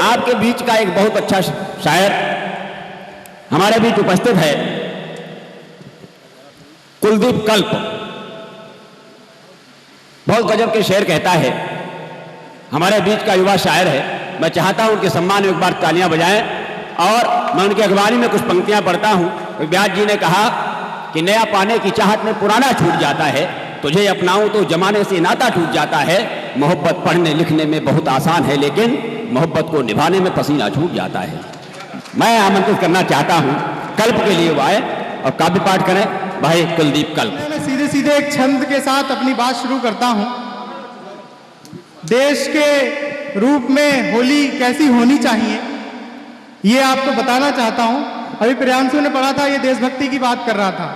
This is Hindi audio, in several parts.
आपके बीच का एक बहुत अच्छा शायर हमारे बीच उपस्थित है, कुलदीप कल्प। बहुत गजब के शेर कहता है, हमारे बीच का युवा शायर है। मैं चाहता हूं उनके सम्मान में एक बार तालियां बजाएं। और मैं उनकी अखबारी में कुछ पंक्तियां पढ़ता हूं। व्यास जी ने कहा कि नया पाने की चाहत में पुराना छूट जाता है, तुझे अपनाऊं तो जमाने से नाता टूट जाता है। मोहब्बत पढ़ने लिखने में बहुत आसान है, लेकिन मोहब्बत को निभाने में पसीना छूट जाता है। मैं आमंत्रित करना चाहता हूं कल्प के लिए वो आए और काव्य पाठ करें। भाई कुलदीप कल्प। मैं सीधे सीधे एक छंद के साथ अपनी बात शुरू करता हूं। देश के रूप में होली कैसी होनी चाहिए ये आपको बताना चाहता हूं। अभी प्रियांशु ने पढ़ा था, ये देशभक्ति की बात कर रहा था।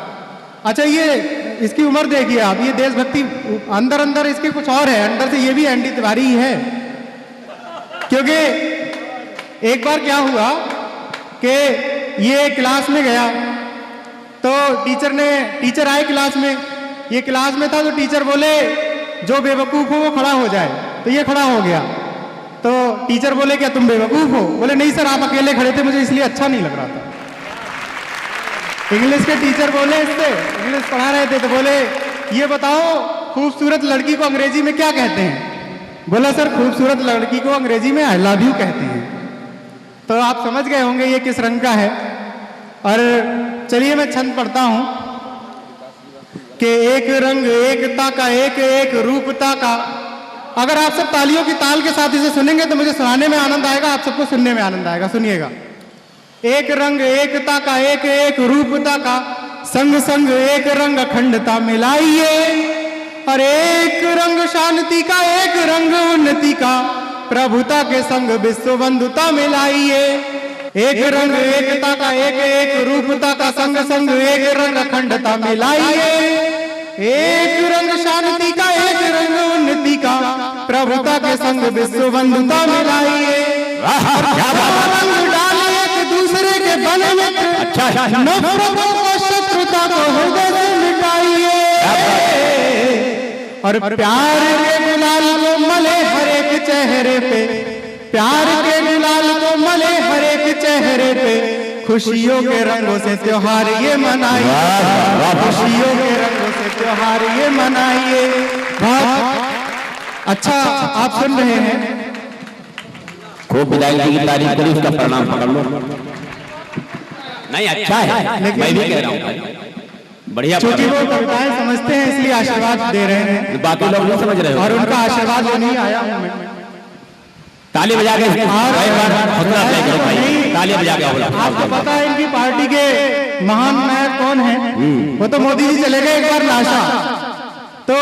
अच्छा, ये इसकी उम्र देखिए आप, ये देशभक्ति अंदर अंदर इसके कुछ और है, अंदर से ये भी एनडी तिवारी ही है। क्योंकि एक बार क्या हुआ कि ये क्लास में गया तो टीचर आए क्लास में, ये क्लास में था तो टीचर बोले जो बेवकूफ हो वो खड़ा हो जाए, तो ये खड़ा हो गया। तो टीचर बोले क्या तुम बेवकूफ हो? बोले नहीं सर, आप अकेले खड़े थे, मुझे इसलिए अच्छा नहीं लग रहा था। इंग्लिश के टीचर बोले, इससे इंग्लिश पढ़ा रहे थे, तो बोले ये बताओ खूबसूरत लड़की को अंग्रेजी में क्या कहते हैं? बोला सर खूबसूरत लड़की को अंग्रेजी में आई लव यू कहते हैं। तो आप समझ गए होंगे ये किस रंग का है। और चलिए मैं छंद पढ़ता हूं कि एक रंग एकता का, एक एक रूपता का। अगर आप सब तालियों की ताल के साथ इसे सुनेंगे तो मुझे सुनाने में आनंद आएगा, आप सबको सुनने में आनंद आएगा। सुनिएगा। एक रंग एकता का, एक एक रूपता का, संग संग एक रंग अखंडता मिलाइए। और एक रंग शांति का, एक रंग उन्नति का, प्रभुता के संग विश्व बंधुता मिलाइए। एक रंग एकता का, एक एक रूपता का, संग संग एक रंग अखंडता मिलाइए। एक रंग शांति का, एक रंग उन्नति का, प्रभुता के संग विश्व बंधुता मिलाइए। रंग डालिए एक दूसरे के बने मित्र, नफरतों को, शत्रुता को हृदय से मिटाइए। और प्यार के गुलाल को मले हर एक चेहरे पे, प्यार के गुलाल को मले हर एक चेहरे पे, खुशियों के रंगों से त्योहार ये मनाइए। खुशियों के रंगों से त्योहार ये मनाइए। बहुत अच्छा आप सुन रहे हैं। खूब विदाई की तारीफ करी, उसका प्रणाम पकड़ लो। नहीं अच्छा है, मैं भी कह रहा हूँ बढ़िया। क्योंकि वो कविताएं समझते हैं इसलिए आशीर्वाद दे रहे हैं, बाकी लोग नहीं समझ रहे हो। और उनका आशीर्वाद लेने ही आया हूं मैं। ताली बजा के ताली बजा के। आपको पता है इनकी पार्टी के महान नायक कौन है? वो तो मोदी जी चले गए एक बार नासा, तो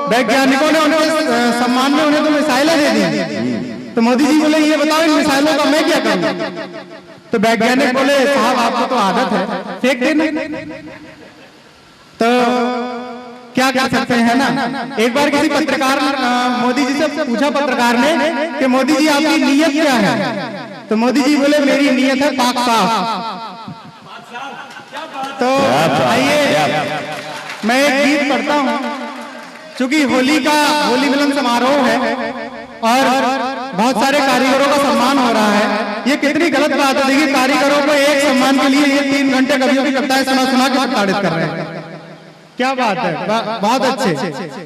वैज्ञानिकों ने उनके सम्मान में उन्हें तो मिसाइलें दे दी। तो मोदी जी बोले ये बताओ इन मिसाइलों का मैं क्या करूं? तो वैज्ञानिक बोले साहब आपको तो आदत है फेंक देना। तो क्या कर सकते हैं ना। एक बार किसी पत्रकार मोदी जी से पूछा पत्रकार ने कि मोदी जी आपकी नीयत क्या है? तो मोदी जी बोले मेरी नीयत है पाक साफ। तो आइए मैं एक गीत पढ़ता हूं, चूंकि होली मिलन समारोह है और बहुत सारे कारीगरों का सम्मान हो रहा है। ये कितनी गलत बात है। देखिए कारीगरों को एक सम्मान के लिए ये 3 घंटे कवियों की कविताएं सुना के प्रताड़ित कर रहे हैं। क्या बात है, बहुत अच्छे।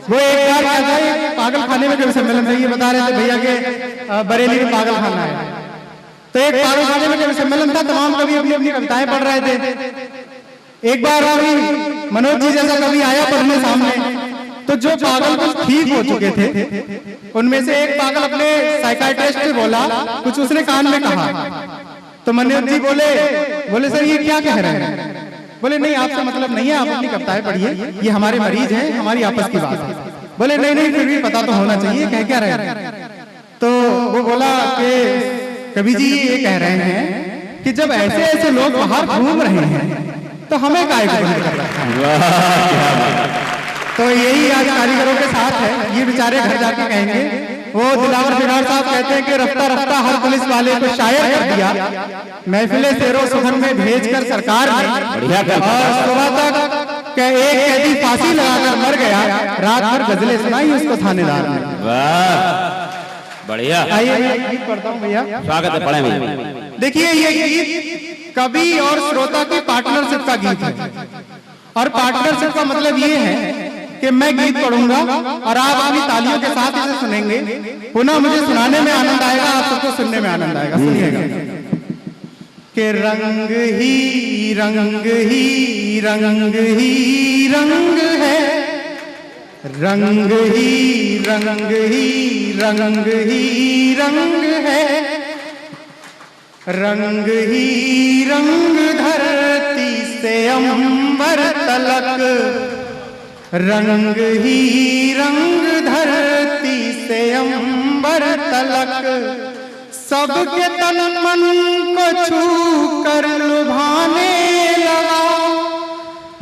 वो एक बार क्या था, एक पागल खाने में कवि सम्मेलन था, ये बता रहे थे भैया के बरेली में पागल खाना है। तो एक पागल खाने में कवि सम्मेलन था, तमाम कवि अपनी अपनी कविताएं पढ़ रहे थे। एक बार कवि मनोज जी जैसा कवि आया पढ़ने सामने, तो जो पागल कुछ ठीक हो चुके थे उनमें से एक पागल अपने साइकाइट्रिस्ट से बोला, कुछ उसने कान में कहा। तो मनोज जी बोले सर ये क्या कह रहे हैं? बोले नहीं आपसे मतलब नहीं है, आप अपनी कविताएं पढ़िए, ये हमारे मरीज हैं, हमारी आपस की बात है। बोले नहीं फिर भी पता तो होना चाहिए कह क्या रहे हैं? तो वो बोला कि कवि जी ये कह रहे हैं कि जब ऐसे ऐसे लोग बाहर घूम रहे हैं तो हमें काहे को बंद कर रखा है? तो यही आज कारीगरों के साथ है। ये बेचारे घर जाके कहेंगे, वो दिलावर बिरार साहब कहते हैं कि रफ्ता रफ्ता हर पुलिस वाले को शायर कर दिया, महफिले शेरो सुखन में भेजकर सरकार ने, और सुबह तक एक कैदी फांसी लगाकर मर गया, रात भर गजलें सुनाई उसको थानेदार ने। बढ़िया। आइए मैं एक गीत पढ़ता हूँ भैया। स्वागत है, पढ़े भैया। देखिए ये गीत कवि और श्रोता की पार्टनरशिप का गीत है, और पार्टनरशिप का मतलब ये है कि मैं गीत पढ़ूंगा और आप अपनी तालियों के साथ इसे सुनेंगे। पुनः मुझे सुनाने में आनंद आएगा, आप सबको सुनने में आनंद आएगा। सुनिएगा कि रंग ही रंग ही रंग ही रंग है, रंग ही रंग ही रंग ही रंग है, रंग ही रंग धरती से अंबर तलक, रंग ही रंग धरती से अंबर तलक, सबके तन मन को छू कर लुभाने लगा,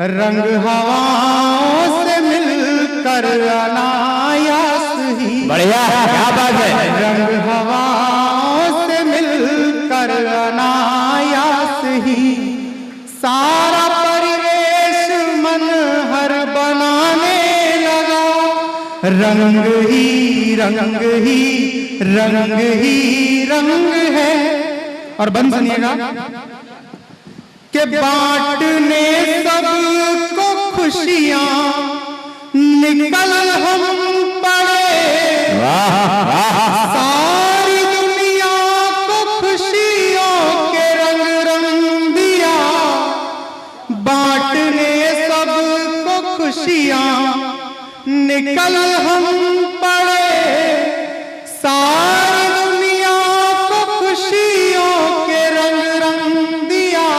रंग हवाओं से मिलकर अनायास ही। बढ़िया, क्या बात है। रंग हवाओं से मिलकर अनायास ही सारा परिवेश मन हर बनाने लगा, रंग ही रंग ही रंग ही रंग है। और बंद सुनिएगा कि बांटने सबको खुशियां निकल हम पड़े, सारी दुनिया को खुशियों के रंग रंग दिया, बांटने सबको खुशियां निकल हम पड़े, सारी दुनिया को खुशियों के रंग रंग दिया,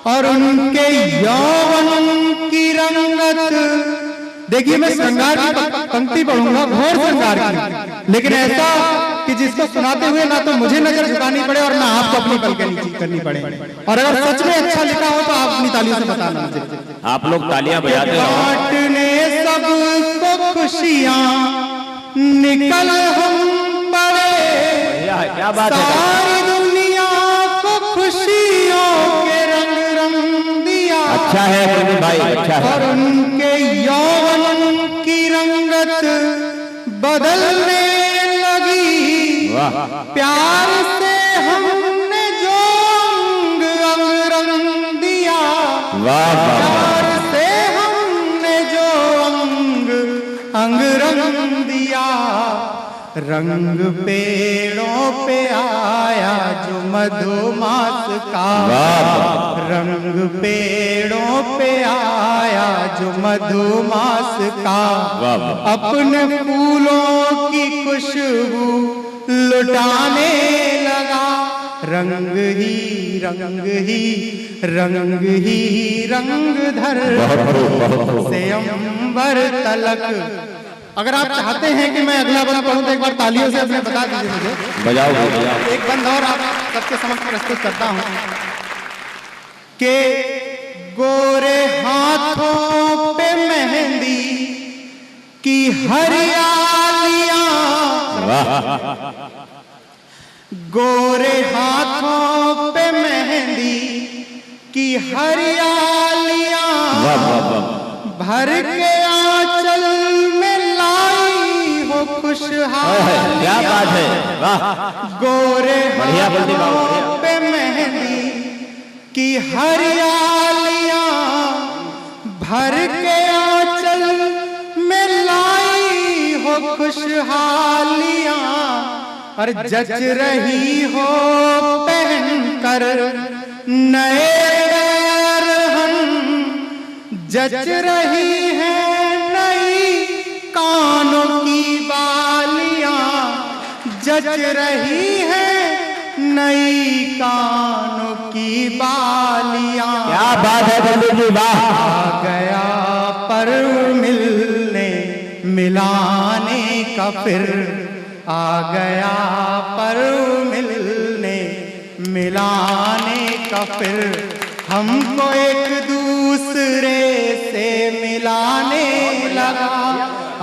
और उनके यौवन की रंगत। देखिए मैं श्रृंगार की पंक्ति पढ़ूंगा, घोर श्रृंगार की, लेकिन ऐसा कि जिसको सुनाते हुए ना तो मुझे नजर झुकानी पड़े और ना आपको अपनी पलकें नीची करनी पड़े। और अगर सच में अच्छा लिखा हो तो आप अपनी तालियों से बताना मुझे। आप लोग तालियां बजाते रहो। बांटने सबको खुशियां निकल हम पड़े, क्या बात है। सारी दुनिया को खुशियों के रंग रंग दिया। अच्छा है कुलदीप भाई, अच्छा है। और उनके यौवन की रंगत बदलने लगी, प्यार से हमने जो अंग अंग रंग दिया, प्यार से हमने जो अंग अंग रंग दिया, रंग पेड़ों पे आया जो मधुमास का, रंग पेड़ों पे आया जो मधुमास का, अपने फूलों की खुशबू लुटाने लगा, रंग ही रंग ही रंग ही रंग धरती से अंबर तलक। अगर आप चाहते हैं कि मैं अगला बंद पढ़ूं तो एक बार तालियों से अपने बता दीजिए मुझे। बजाओ बजाओ। एक बंद और आप सबके समक्ष प्रस्तुत करता हूं कि गोरे हाथों पे मेहंदी की हरियालियां, गोरे हाथों पे मेहंदी की हरियालियां, भर के आंचल में लाई हो खुशहाली। क्या बात है, वाह। गोरे हाथों पे मेहंदी की हरियालियां, भर के आंचल में लाई हो खुशहालियां, और जच रही हो पहनकर नए रहन, जच रही है नई कानों की बालियां, जच रही है नई कानों की बालियां। क्या बात है बंधु जी, वाह। आ गया पर्व मिलने मिलाने का, फिर आ गया पर्व मिलने मिलाने का, फिर हमको एक दूसरे से मिलाने लगा,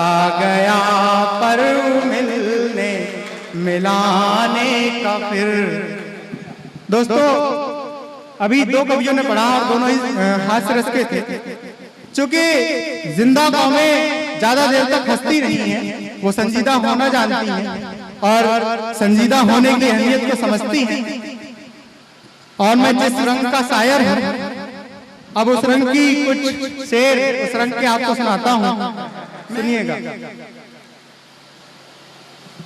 आ गया पर्व मिलने मिलाने का फिर। दोस्तों अभी दो कवियों ने पढ़ा और दोनों ही हास्य रस के थे। चूंकि जिंदा कौमें ज्यादा देर तक हंसती नहीं है, वो संजीदा होना जानती हैं और संजीदा होने की अहमियत को समझती हैं। और मैं जिस रंग का शायर हूं, अब उस रंग की कुछ शेर उस रंग के आपको सुनाता हूं, सुनिएगा।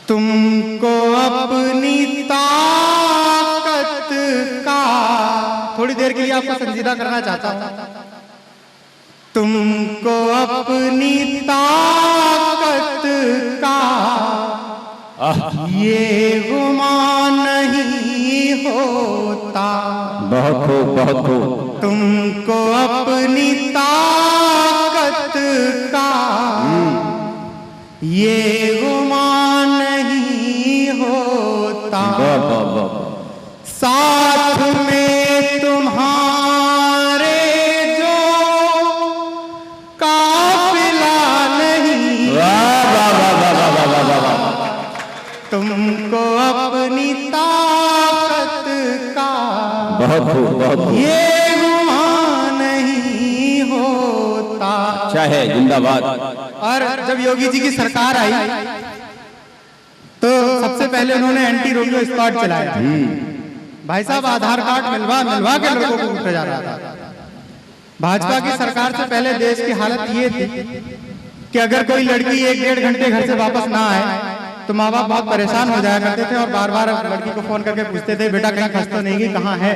तुमको अपनी ताकत का, थोड़ी देर के लिए आपको संजीदा करना चाहता हूं। तुमको अपनी ताकत का ये गुमान नहीं होता। बहुत खूब, बहुत खूब। तुमको अपनी ताकत का ये गुमान नहीं होता। साथ में तुम्हारे जो काफिला नहीं। तुमको अपनी ताकत का बहुत खूब, बहुत खूब। ये गुमान नहीं होता। अच्छा है, जिंदाबाद। और जब योगी जी की सरकार आई तो सबसे पहले उन्होंने एंटी रोमियो स्क्वाड चलाया। भाई साहब आधार कार्ड मिलवा के लड़कों को उठा जा रहा था। भाजपा की सरकार से पहले देश की हालत ये थी कि अगर कोई लड़की 1-1.5 घंटे घर से वापस ना आए तो माँ बाप बहुत परेशान हो जाया करते थे और बार बार लड़की को फोन करके पूछते थे, बेटा कहीं खस तो नहीं गई, कहाँ है।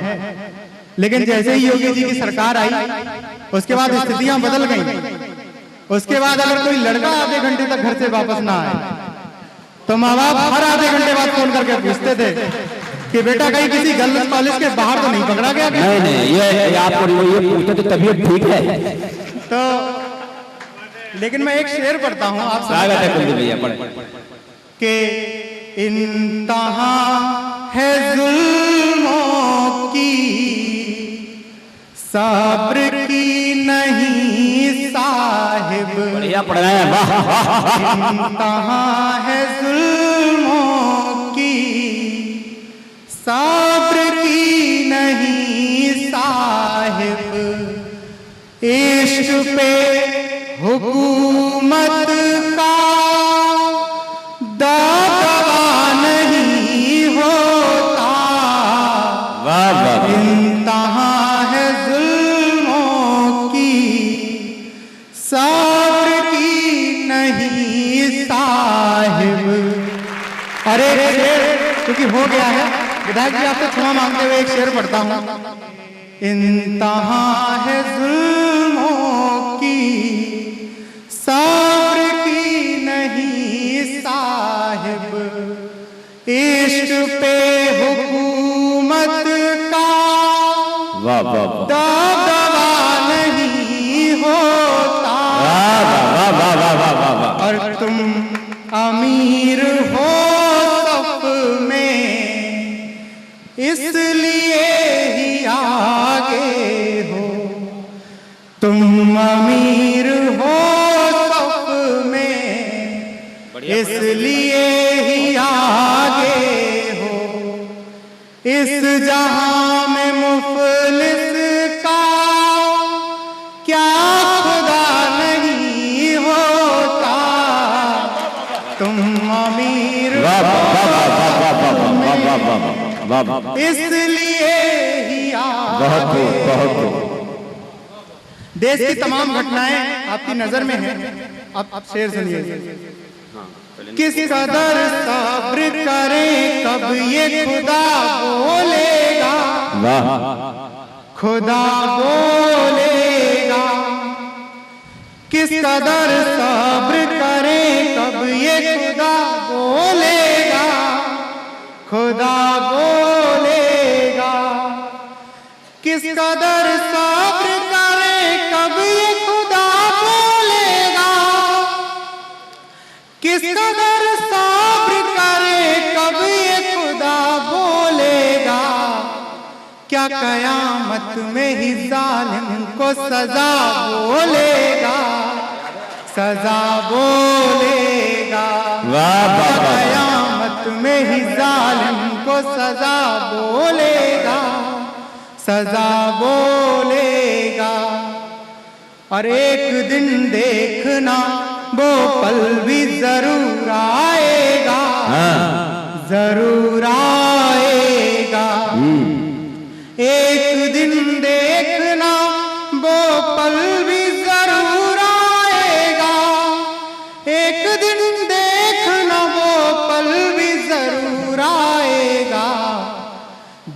लेकिन जैसे ही योगी जी की सरकार आई उसके बाद स्थितियां बदल गई। उसके बाद अगर कोई लड़का आधे घंटे तक घर से वापस ना आए तो माँ बाप हर आधे घंटे बाद फोन करके पूछते थे कि बेटा कहीं किसी गर्ल्स कॉलेज के बाहर तो नहीं पकड़ा गया। नहीं, ये आपको ये पूछते तो तबीयत ठीक है। तो लेकिन मैं एक शेर पढ़ता हूँ, आप स्वागत है कुलदीप भैया, पढ़। कि इंतहा है जुल्मों की, सब्र की नहीं साहिब। बढ़िया पढ़ रहे हैं, वाह। इंतहा है जुल्मों की, सब्र की नहीं साहिब। इश्क पे हुकूमत का दबदबा नहीं होता। इंतहा है जुल्मों की, सब्र की नहीं साहिब। अरे शेर क्योंकि हो गया है, विधायक जी आपसे क्षमा मांगते हुए एक शेर पढ़ता हूं। इंतहा है जुल्मों की, सब्र की नहीं साहिब। इश्क पे हुकूमत का दबदबा नहीं होता। और तुम अमीर हो सफ में इसलिए ही आगे हो। तुम अमीर हो सफ में इसलिए ही आगे हो। इस जहां में मुफलिस का क्या खुदा नहीं होता। तुम अमीर इसलिए ही आगे। देश की तमाम घटनाएं आपकी नजर में हैं। आप शेर सुनिए। किस कदर सब्र करें कब ये खुदा बोलेगा। खुदा बोलेगा। किस कदर सब्र करें कब ये खुदा बोलेगा। खुदा बोलेगा। किस कदर सब्र करें कब ये खुदा बोलेगा। किस कदर सब्र करें कब ये खुदा बोलेगा। क्या कयामत में ही जालिम को सजा बोलेगा। सजा बोलेगा। कयामत में ही जालिम को सजा बोलेगा। सजा बोलेगा। और एक दिन देखना वो पल भी जरूर आएगा।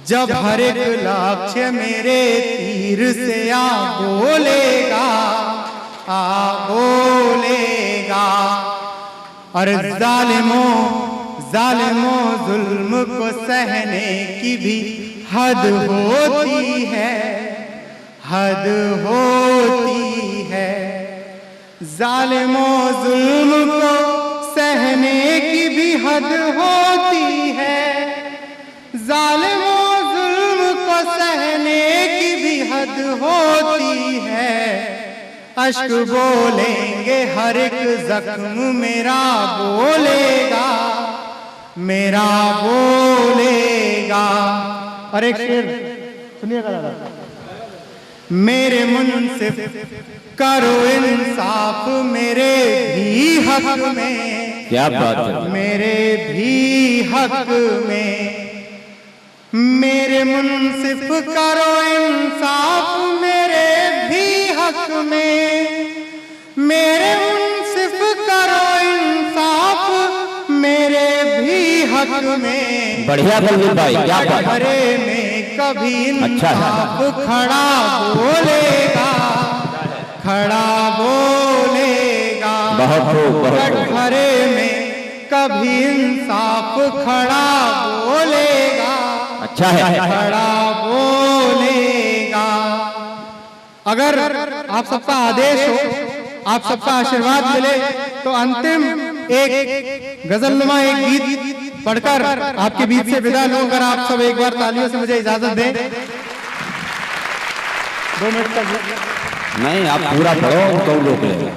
जब हर एक लक्ष्य मेरे तीर से आ बोलेगा और जालिमों जुल्म को सहने की भी हद होती है, हद होती है। जालिमों जुल्म को सहने की भी हद होती है, जालिमों जुल्म को सहने की भी हद होती है। अश्क बोलेंगे हर एक जख्म मेरा बोलेगा, मेरा बोलेगा। और एक शेर सुनिएगा दादा। मेरे मुनसिफ करो इंसाफ मेरे भी हक में, क्या बात है, मेरे भी हक में। मेरे मुनसिफ करो इंसाफ मेरे भी हक में, मेरे मुनसिफ करो इंसाफ मेरे भी हक में। बढ़िया बलवीर भाई, क्या बात है। घरे में कभी इंसाफ खड़ा बोलेगा, खड़ा बोलेगा। बहुत खूब, बहुत खूब। घरे में कभी इंसाफ खड़ा बोलेगा, अच्छा है, खड़ा बोलेगा। अगर आप सबका आदेश हो, आप सबका आशीर्वाद मिले तो अंतिम एक गजलनुमा एक गीत पढ़कर आपके बीच से विदा लूं। अगर आप सब एक बार तालियों से मुझे इजाजत दें। 2 मिनट तक नहीं आप पूरा पढ़ो तो रोक लेगा।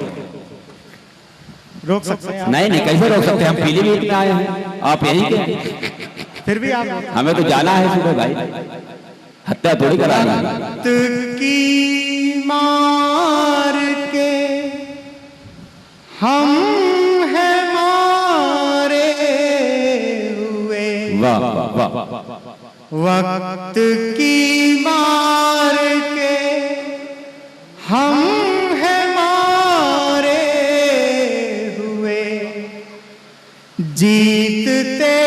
रोक सकते हैं? नहीं नहीं कैसे रोक सकते, हम पीलीभीत में आए हैं, आप यहीं के। फिर भी आप, हमें तो जाना है सुबह भाई, हत्या थोड़ी कराना है। वक्त की मार के हम हैं मारे हुए, वाह वाह वाह। वक्त की मार के हम हैं मारे हुए, जीतते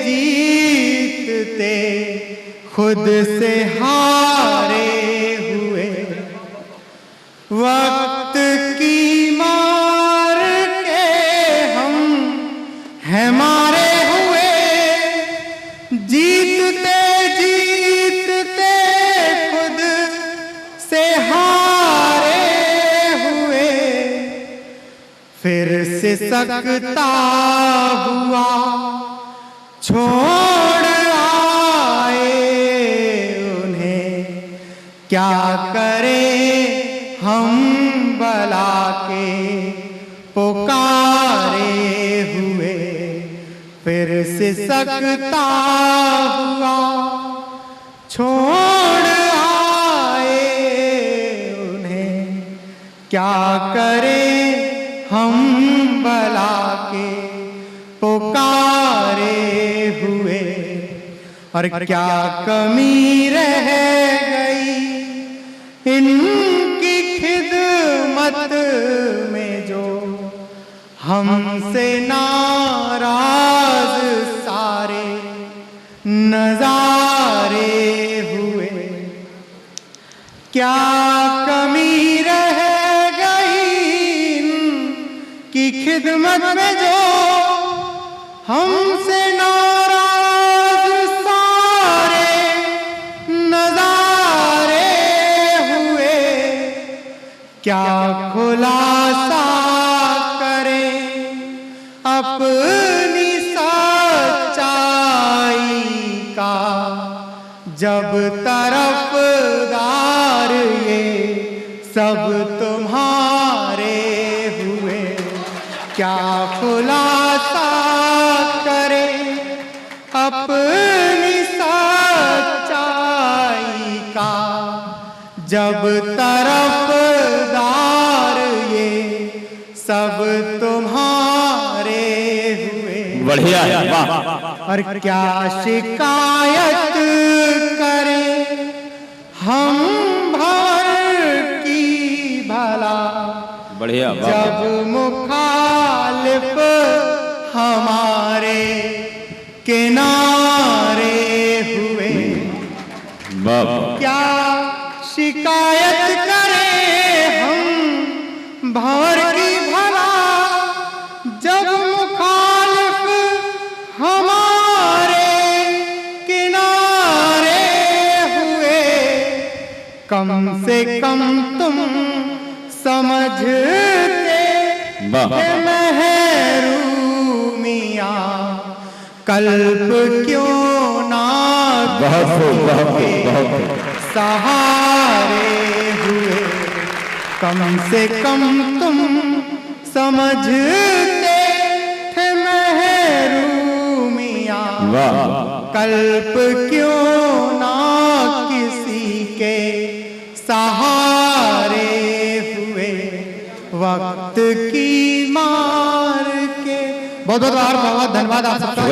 जीतते खुद से हारे हुए। वक्त की मार के हम हैं मारे हुए, जीतते जीतते खुद से हारे हुए। फिर से सकता हुआ छोड़ आए उन्हें, क्या करें हम बला के पुकारे हुए। फिर से सकता हुआ छोड़ आए उन्हें, क्या करें हम बला के पुकारे हुए। और क्या कमी रह गई इनकी खिदमत में जो हमसे नाराज सारे नजारे हुए। क्या कमी रह गई इनकी खिदमत में जो हमसे नाराज सारे नजारे हुए। क्या खुलासा करें अपनी सच्चाई का, जब तरफदार ये सब तुम्हारे हुए। क्या खुलासा करें अपनी सच्चाई का, जब तरफदार ये सब तुम्हारे हुए। बढ़िया है, वाह। और क्या शिकायत करें हम भर की भला, बढ़िया, वाह। जब मुखालिफ हमारे किनारे हुए। कम से कम तुम समझते महरूमियाँ कल्प क्यों ना सहारे हुए। कम से कम तुम समझते थे महरूमियाँ कल्प क्यों ना किसी के सहारे हुए। वक्त की मार के बहुत बहुत धन्यवाद आप सबका।